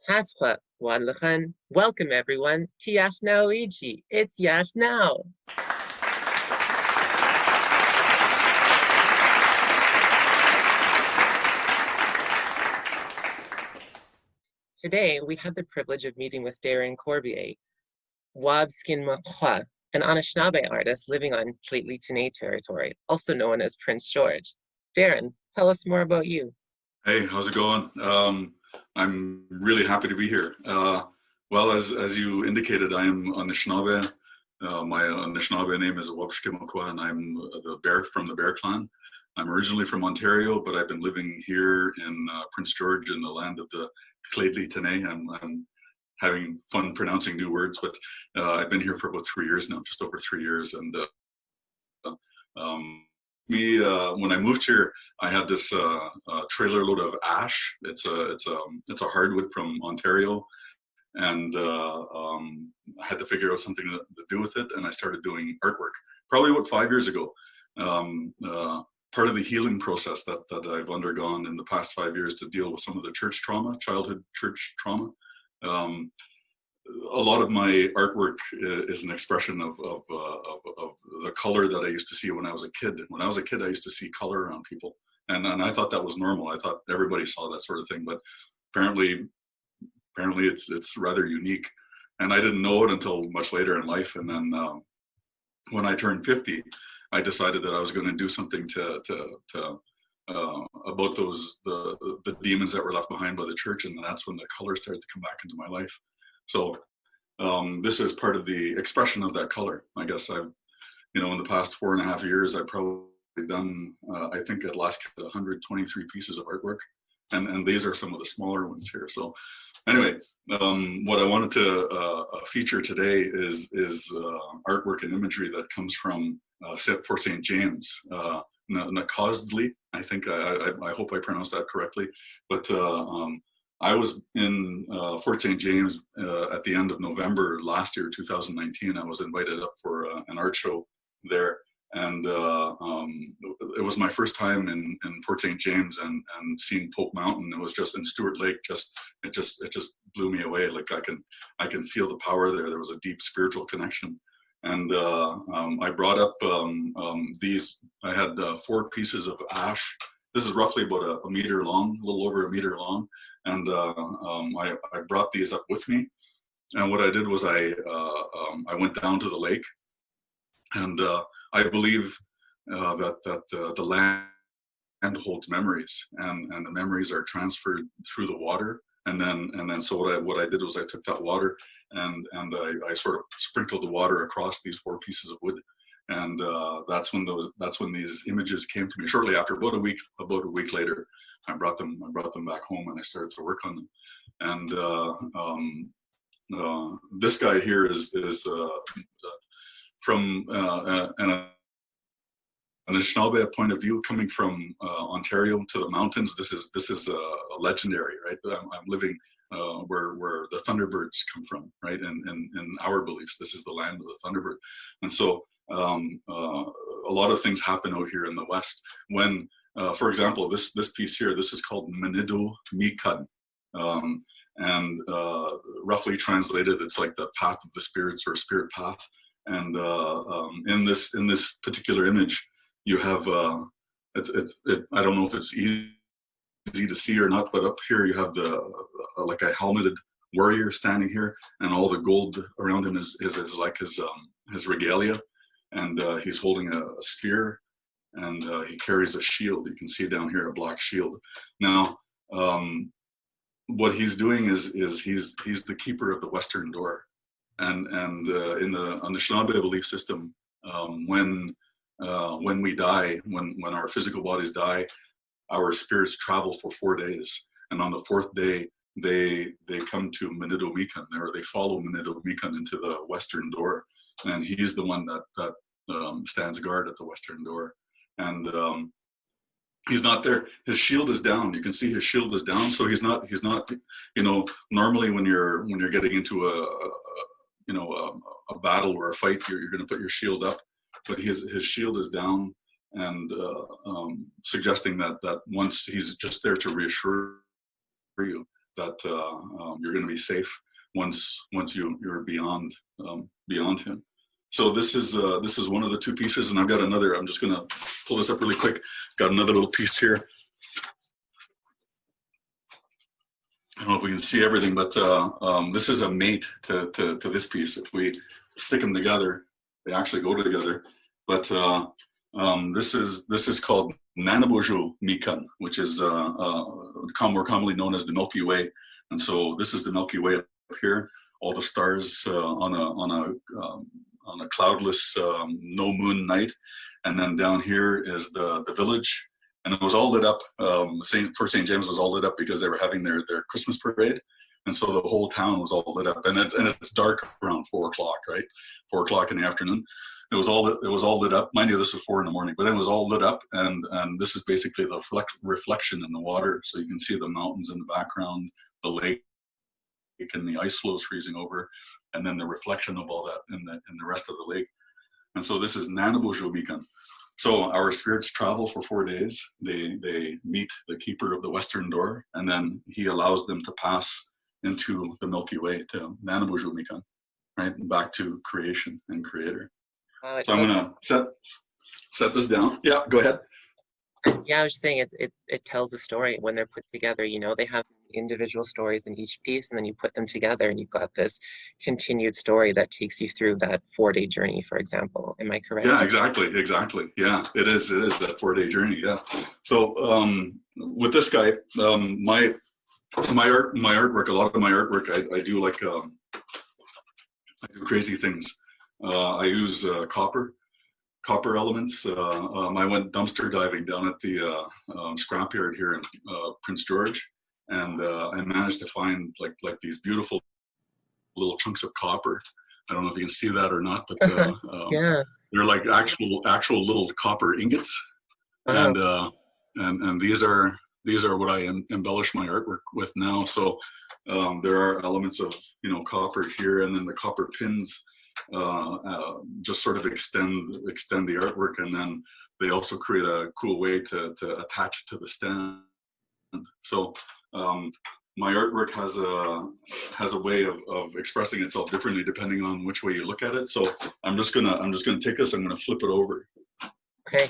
Haswa Wadlahan. Welcome everyone to Yahlnaaw Uu.iijii. It's Yahlnaaw. Today we have the privilege of meeting with Darin Corbiere-Waab Shki Makwa, an Anishinaabe artist living on Lheidli T'enneh Territory, also known as Prince George. Darin, tell us more about you. Hey, how's it going? I'm really happy to be here. Well, as you indicated, I am Anishinaabe. My Anishinaabe name is Waab Shki Makwa, and I'm from the Bear clan. I'm originally from Ontario, but I've been living here in Prince George, in the land of the Lheidli T'enneh. I'm having fun pronouncing new words, but I've been here for about 3 years now, just over 3 years. And when I moved here, I had this trailer load of ash. It's a hardwood from Ontario, and I had to figure out something to do with it. And I started doing artwork probably about 5 years ago. Part of the healing process that I've undergone in the past 5 years to deal with some of the church trauma, childhood church trauma. A lot of my artwork is an expression of the color that I used to see when I was a kid. When I was a kid, I used to see color around people, and I thought that was normal. I thought everybody saw that sort of thing, but apparently it's rather unique, and I didn't know it until much later in life. And then when I turned 50, I decided that I was going to do something about the demons that were left behind by the church, and that's when the color started to come back into my life. So this is part of the expression of that color. I guess I've, in the past 4.5 years, I've probably done, I think at last count, 123 pieces of artwork, and these are some of the smaller ones here. So anyway, what I wanted to feature today is artwork and imagery that comes from Fort St. James, Lheidli. I think I hope I pronounced that correctly, but I was in Fort St. James at the end of November last year, 2019. I was invited up for an art show there, and it was my first time in Fort St. James and seeing Pope Mountain. It was just in Stewart Lake. It just blew me away. Like I can feel the power there. There was a deep spiritual connection, and I brought up these. I had 4 pieces of ash. This is roughly about a meter long, a little over a meter long. And I brought these up with me, and what I did was I went down to the lake, and I believe that the land holds memories, and the memories are transferred through the water, and then so what I did was I took that water and I sort of sprinkled the water across these 4 pieces of wood, and that's when these images came to me. Shortly after, about a week later, I brought them back home, and I started to work on them. And this guy here is from an Anishinaabe point of view, coming from Ontario to the mountains. This is legendary, right? I'm living where the Thunderbirds come from, right? And in our beliefs, this is the land of the Thunderbird. And so a lot of things happen out here in the West when. For example, this piece here, this is called Milky Way, and roughly translated, it's like the path of the spirits, or spirit path. And in this particular image, you have I don't know if it's easy to see or not, but up here you have like a helmeted warrior standing here, and all the gold around him is like his regalia, and he's holding a spear. And he carries a shield. You can see down here a black shield. Now, what he's doing is he's the keeper of the western door, and in the Anishinaabe belief system, when we die, when our physical bodies die, our spirits travel for 4 days, and on the 4th day they come to Milky Way, or they follow Milky Way into the western door, and he's the one that stands guard at the western door. And he's not there. His shield is down. You can see his shield is down. So he's not. Normally when you're getting into a battle or a fight, you're going to put your shield up, but his shield is down, and suggesting that once he's just there to reassure you that you're going to be safe once you're beyond him. So this is one of the two pieces, and I've got another. I'm just going to pull this up really quick. Got another little piece here. I don't know if we can see everything, but this is a mate to this piece. If we stick them together, they actually go together. But this is called Nanabuju Mikan, which is more commonly known as the Milky Way. And so this is the Milky Way up here. All the stars on a cloudless, no moon night, and then down here is the village. And it was all lit up. Fort St. James was all lit up because they were having their Christmas parade, and so the whole town was all lit up. And it's dark around 4 o'clock, right? 4 o'clock in the afternoon. It was all lit up. Mind you, this was 4 in the morning, but it was all lit up. And this is basically the reflection in the water. So you can see the mountains in the background, the lake, and the ice flows freezing over, and then the reflection of all that in the rest of the lake. And so this is Nanabuju Mikan. So our spirits travel for 4 days. They meet the keeper of the western door, and then he allows them to pass into the Milky Way to Nanabuju Mikan, right? Back to creation and creator. So I'm gonna set this down. Yeah, go ahead. Yeah, I was just saying it tells a story when they're put together. You know, they have individual stories in each piece, and then you put them together, and you've got this continued story that takes you through that 4-day journey, for example. Am I correct? Yeah, exactly. Yeah, it is that 4-day journey. Yeah. So with this guy, my artwork, a lot of my artwork, I do like I do crazy things. I use copper elements. I went dumpster diving down at the scrapyard here in Prince George, and I managed to find like these beautiful little chunks of copper. I don't know if you can see that or not, but yeah, they're like actual little copper ingots. Wow. And these are what I embellish my artwork with now. So there are elements of copper here, and then the copper pins just sort of extend the artwork, and then they also create a cool way to attach it to the stand. So my artwork has a way of expressing itself differently depending on which way you look at it. So I'm just gonna take this. I'm gonna flip it over. Okay.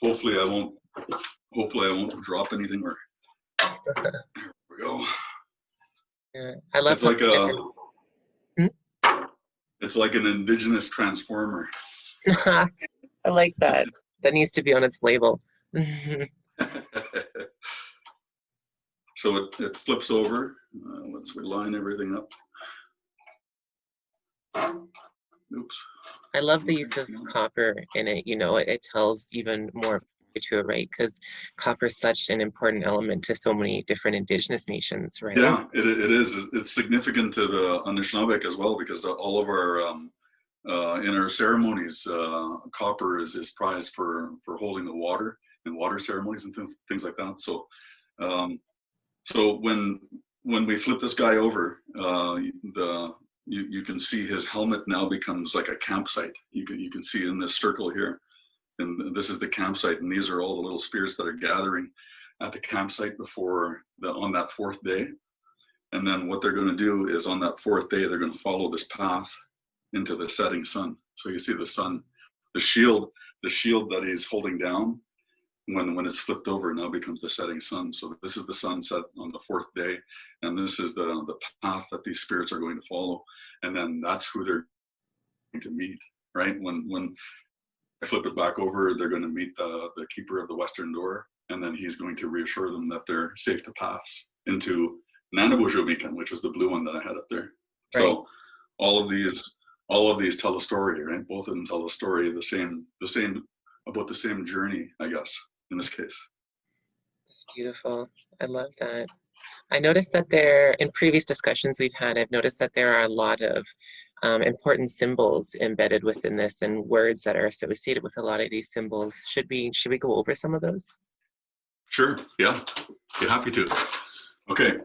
Hopefully I won't drop anything. Or there we go. Yeah, I love. It's like an indigenous transformer. I like that. That needs to be on its label. So it flips over. Let's line everything up. Oops. I love the use of copper in it. It tells even more to it, right? Because copper is such an important element to so many different indigenous nations, right? Yeah, it is. It's significant to the Anishinaabe as well, because all of our in our ceremonies, copper is prized for holding the water in water ceremonies and things like that. So so when we flip this guy over, you can see his helmet now becomes like a campsite. You can see in this circle here. And this is the campsite, and these are all the little spirits that are gathering at the campsite on that 4th day. And then what they're going to do is on that 4th day, they're going to follow this path into the setting sun. So you see the sun, the shield that he's holding down when it's flipped over now becomes the setting sun. So this is the sunset on the 4th day, and this is the path that these spirits are going to follow. And then that's who they're going to meet, right? When I flip it back over, they're going to meet the keeper of the western door, and then he's going to reassure them that they're safe to pass into Nanabuju Mikan, which was the blue one that I had up there. Right. So all of these tell a story, right? Both of them tell a story, the same about the same journey, I guess, in this case. That's beautiful. I love that. I noticed that in previous discussions we've had, I've noticed that there are a lot of important symbols embedded within this, and words that are associated with a lot of these symbols. Should we go over some of those? Sure. Yeah. Be happy to. Okay.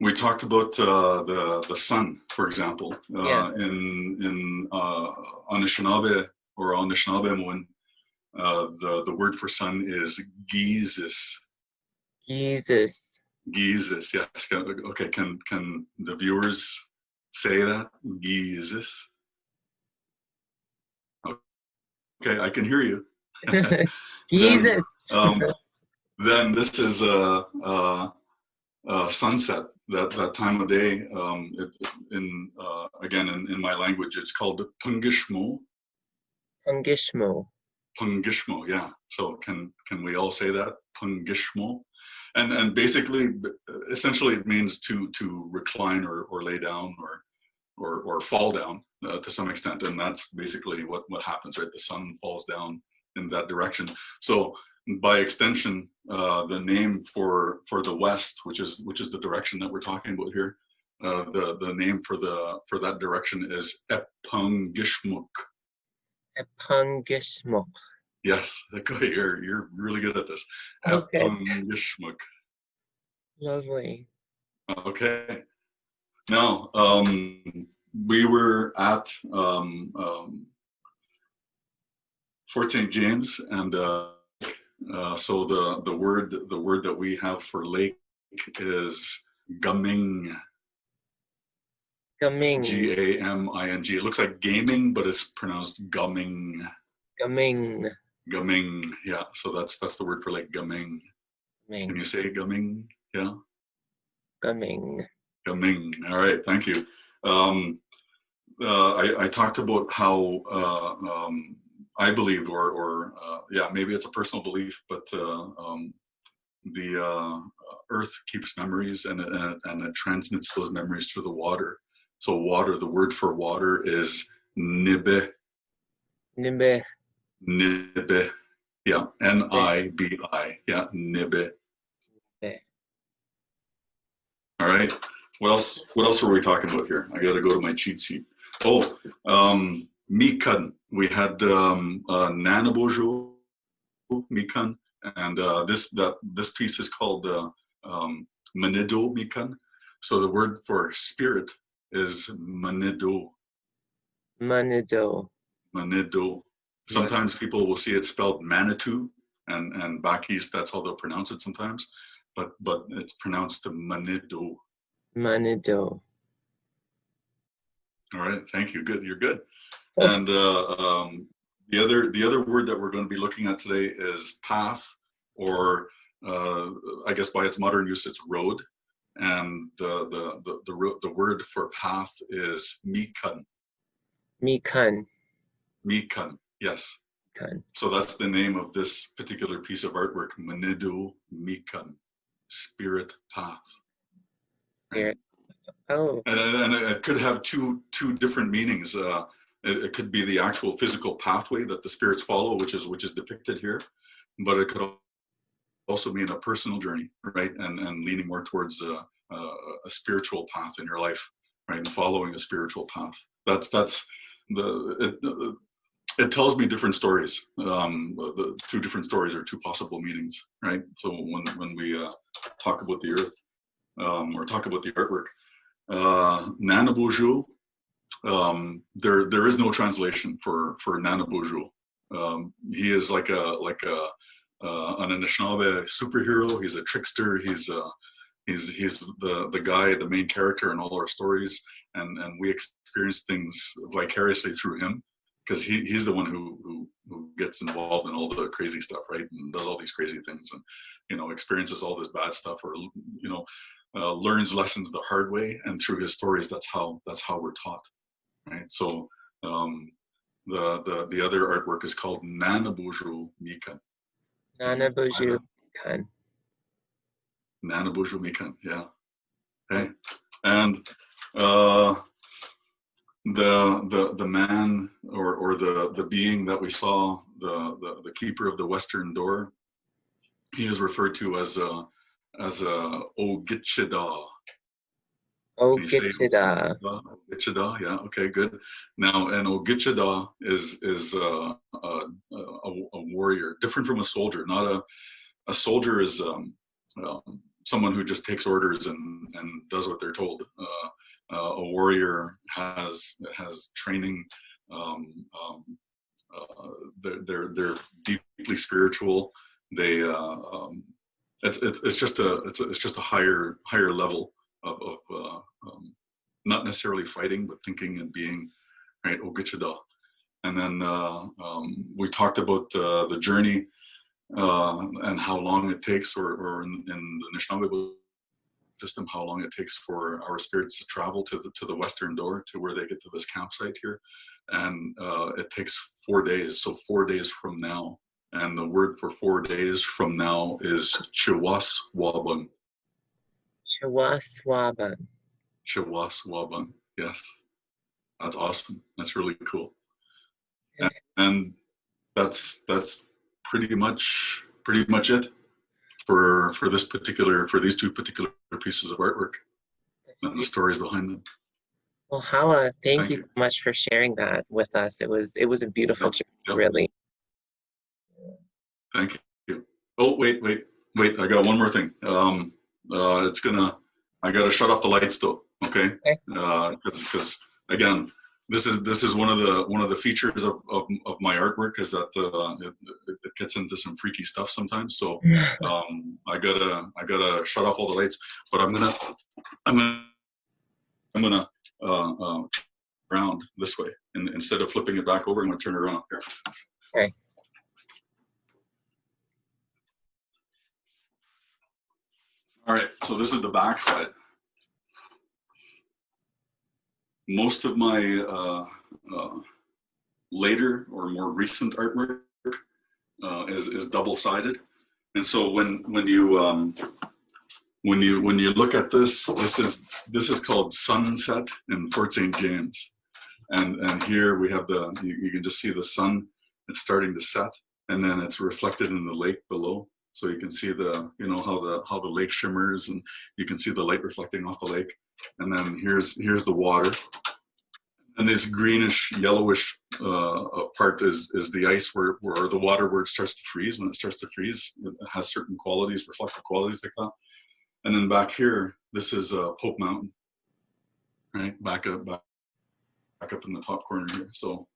We talked about the sun, for example. In Anishinaabe or Anishinaabe, the word for sun is Jesus. Jesus. Jesus, yes. Okay, can the viewers say that? Jesus. Okay, I can hear you. then, Jesus. then this is sunset. That time of day. Again in my language, it's called Pungishmo. Pungishmo. Pungishmo, yeah. So can we all say that? Pungishmo. And basically, essentially, it means to recline or lay down or fall down to some extent, and that's basically what happens, right? The sun falls down in that direction. So by extension, the name for the west, which is the direction that we're talking about here, the name for that direction is Epungishmuk. Epungishmuk. Yes, you're really good at this. Okay. Epungishmuk. Lovely. Okay. Now, we were at Fort St. James, and so the word that we have for lake is gaming. Gaming. Gaming. It looks like gaming, but it's pronounced gumming. Gaming. Gumming. Yeah. So that's the word for lake, gumming. Can you say gumming? Yeah. Gumming. Gumming. All right. Thank you. I talked about how I believe, or yeah, maybe it's a personal belief, but the earth keeps memories and it transmits those memories through the water. So water, the word for water is nibe. Nibe. Nibe. Yeah. Nibi. Yeah. Nibe. All right. What else were we talking about here? I got to go to my cheat sheet. Oh, mikan. We had nanabojo mikan, and this piece is called manido mikan. So the word for spirit is manido. Manido. Manido. Sometimes people will see it spelled Manitou, and back east that's how they'll pronounce it sometimes, but it's pronounced Manido. Manido. All right, thank you. Good, you're good. And the other word that we're going to be looking at today is path, or I guess by its modern use, it's road. And the word for path is mikan. Mikan. Mikan, yes. Mikan. So that's the name of this particular piece of artwork, Manido Mikan, spirit path. Spirit. Oh. And it could have two different meanings. It could be the actual physical pathway that the spirits follow, which is depicted here, but it could also mean a personal journey, right? And leaning more towards a spiritual path in your life, right? And following a spiritual path. It tells me different stories. The two different stories are two possible meanings, right? So when we talk about the earth or talk about the artwork, Nanabuju, there is no translation for Nanabuju. He is like an Anishinaabe superhero. He's a trickster. He's the guy, the main character in all our stories, and we experience things vicariously through him, because he's the one who gets involved in all the crazy stuff, right? And does all these crazy things, and experiences all this bad stuff, or learns lessons the hard way, and through his stories, that's how we're taught, right? So the other artwork is called Nanabuju Mikan. Nanabuju Mikan. Nanabuju Mikan, yeah. Okay, and the man or the being that we saw, the keeper of the western door, he is referred to as Ogichida. Ogichida. Ogichida, yeah, okay, good. Now, an Ogichida is a warrior, different from a soldier. Not a soldier is someone who just takes orders and does what they're told. A warrior has training. They're deeply spiritual. They it's just a higher level of not necessarily fighting, but thinking and being, right? Ogichida. And then we talked about the journey and how long it takes, or in the Anishinaabe system, how long it takes for our spirits to travel to the western door, to where they get to this campsite here. And it takes 4 days, so 4 days from now. And the word for 4 days from now is Chiwaswaban. Chiwaswaban. Chiwaswaban, yes. That's awesome. That's really cool. And that's pretty much it for these two particular pieces of artwork and the stories behind them. Well, Hala, thank you so much for sharing that with us. It was a beautiful journey, really. Thank you. Oh, wait. I got one more thing. I gotta shut off the lights though. Okay. Because again, this is one of the features of my artwork, is that it gets into some freaky stuff sometimes. So I gotta shut off all the lights. But I'm gonna around this way, and instead of flipping it back over, I'm gonna turn it around here. Okay. All right, so this is the back side. Most of my later or more recent artwork is double-sided, and so when you look at this is called Sunset in Fort St. James, and here we have you can just see the sun. It's starting to set, and then it's reflected in the lake below. So you can see how the lake shimmers, and you can see the light reflecting off the lake. And then here's the water, and this greenish yellowish part is the ice where the water where it starts to freeze. When it starts to freeze, it has certain qualities, reflective qualities like that. And then back here, this is Pope Mountain, right? Back up in the top corner here. So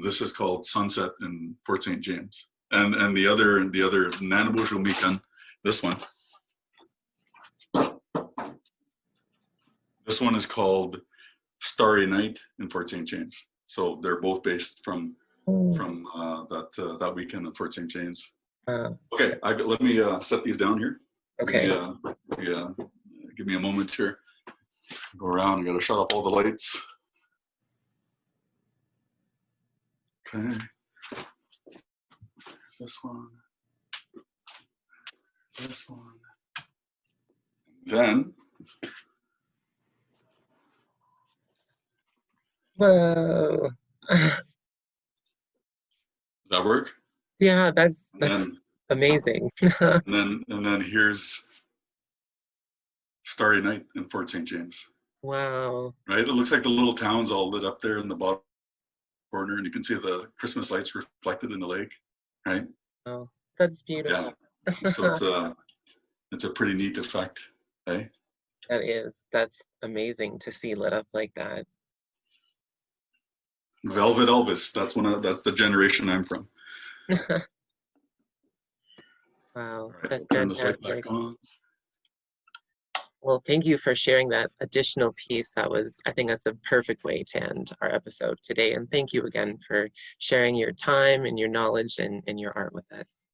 this is called Sunset in Fort St. James. And the other Nanabujo Mikan, this one is called Starry Night in Fort St. James. So they're both based from that weekend in Fort St. James. Okay, let me set these down here. Okay. Give me a moment here. Go around. I gotta shut off all the lights. Okay. This one. Then. Whoa. Does that work? Yeah, that's amazing. and then here's Starry Night in Fort St. James. Wow. Right? It looks like the little town's all lit up there in the bottom corner, and you can see the Christmas lights reflected in the lake. Right? Oh, that's beautiful. Yeah. So it's a pretty neat effect, eh? That is. That's amazing to see lit up like that. Velvet Elvis. That's the generation I'm from. Wow, Right, that's turn this light fantastic. back on. Well, thank you for sharing that additional piece. I think that's a perfect way to end our episode today. And thank you again for sharing your time and your knowledge and your art with us.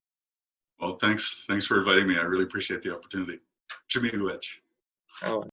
Well, thanks for inviting me. I really appreciate the opportunity. Chimiwech. Oh.